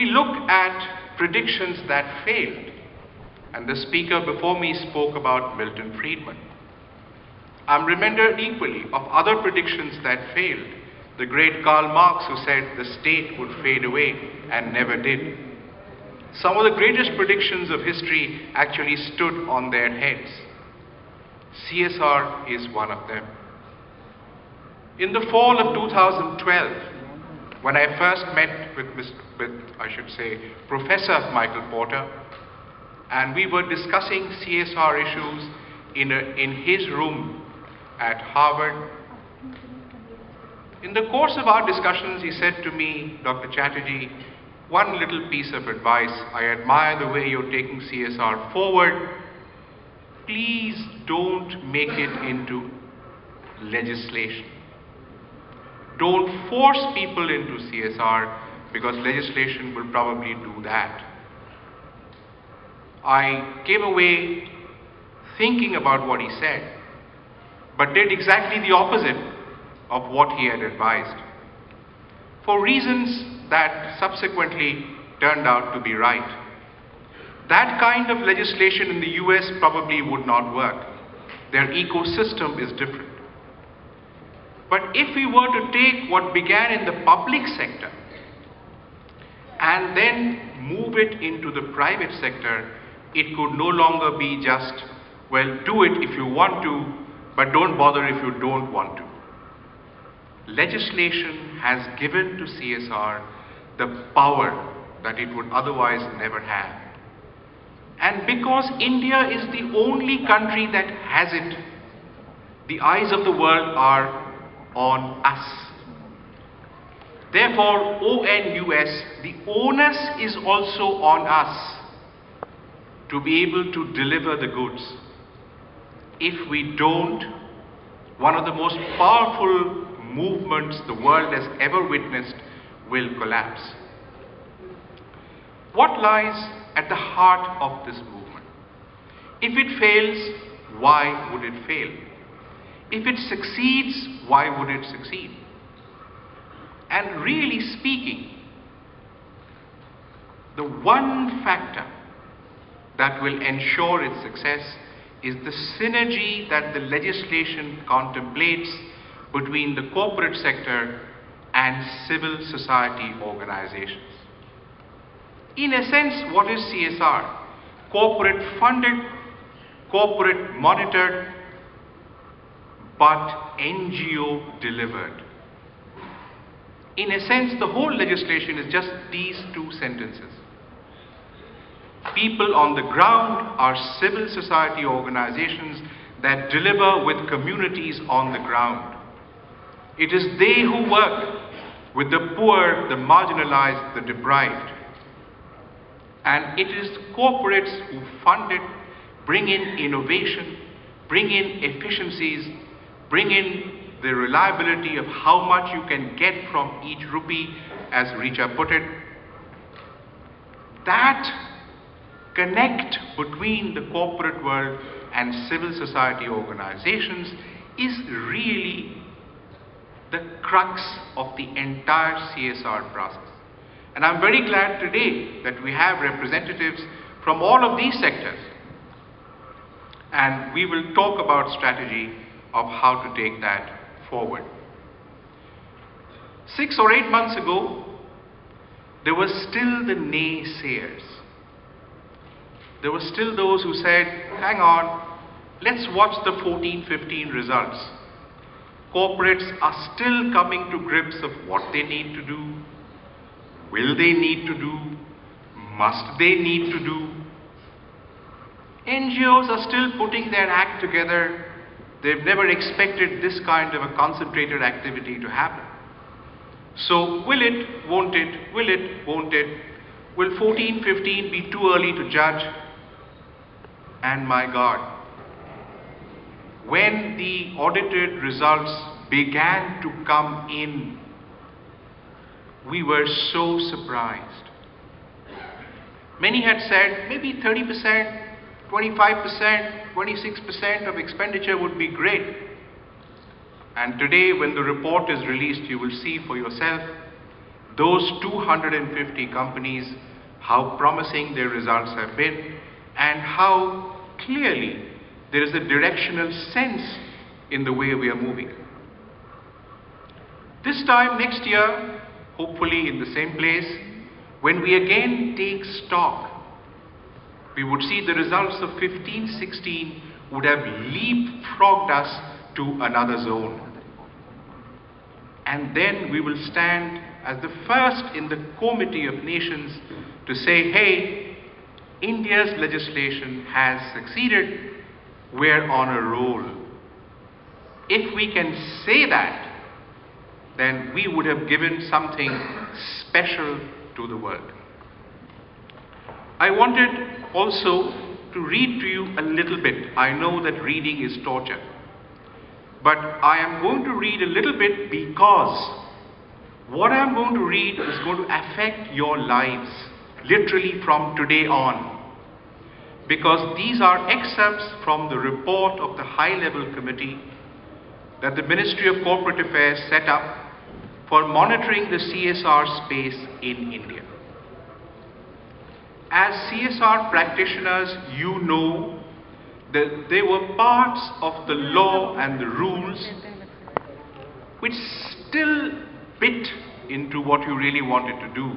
We look at predictions that failed, and the speaker before me spoke about Milton Friedman. I'm reminded equally of other predictions that failed. The great Karl Marx, who said the state would fade away and never did. Some of the greatest predictions of history actually stood on their heads. CSR is one of them. In the fall of 2012, when I first met with Professor Michael Porter, and we were discussing CSR issues in his room at Harvard. In the course of our discussions, he said to me, Dr. Chatterjee, one little piece of advice: I admire the way you're taking CSR forward. Please don't make it into legislation. Don't force people into CSR, because legislation will probably do that. I came away thinking about what he said, but did exactly the opposite of what he had advised, for reasons that subsequently turned out to be right. That kind of legislation in the US probably would not work. Their ecosystem is different. But if we were to take what began in the public sector and then move it into the private sector, it could no longer be just, well, do it if you want to, but don't bother if you don't want to. Legislation has given to CSR the power that it would otherwise never have. And because India is the only country that has it, the eyes of the world are on us. Therefore, ONUS, the onus is also on us to be able to deliver the goods. If we don't, one of the most powerful movements the world has ever witnessed will collapse. What lies at the heart of this movement? If it fails, why would it fail? If it succeeds, why would it succeed? And really speaking, the one factor that will ensure its success is the synergy that the legislation contemplates between the corporate sector and civil society organizations. In a sense, what is CSR? Corporate funded, corporate monitored, but NGO delivered. In a sense, the whole legislation is just these two sentences. People on the ground are civil society organizations that deliver with communities on the ground. It is they who work with the poor, the marginalized, the deprived. And it is corporates who fund it, bring in innovation, bring in efficiencies, bring in the reliability of how much you can get from each rupee, as Richa put it. That connect between the corporate world and civil society organizations is really the crux of the entire CSR process. And I'm very glad today that we have representatives from all of these sectors. And we will talk about strategy of how to take that forward. 6 or 8 months ago, there were still the naysayers. There were still those who said, hang on, let's watch the 14-15 results. Corporates are still coming to grips of what they need to do, will they need to do, must they need to do. NGOs are still putting their act together. They've never expected this kind of a concentrated activity to happen. So will it, won't it, will it, won't it? Will 14, 15 be too early to judge? And my God, when the audited results began to come in, we were so surprised. Many had said maybe 30%, 25%, 26% of expenditure would be great. And today, when the report is released, you will see for yourself those 250 companies, how promising their results have been, and how clearly there is a directional sense in the way we are moving. This time next year, hopefully in the same place, when we again take stock, we would see the results of 15-16 would have leapfrogged us to another zone. And then we will stand as the first in the committee of nations to say, hey, India's legislation has succeeded, we're on a roll. If we can say that, then we would have given something special to the world. I wanted also to read to you a little bit. I know that reading is torture, but I am going to read a little bit because what I'm going to read is going to affect your lives, literally from today on. Because these are excerpts from the report of the high-level committee that the Ministry of Corporate Affairs set up for monitoring the CSR space in India. As CSR practitioners, you know that there were parts of the law and the rules which still bit into what you really wanted to do.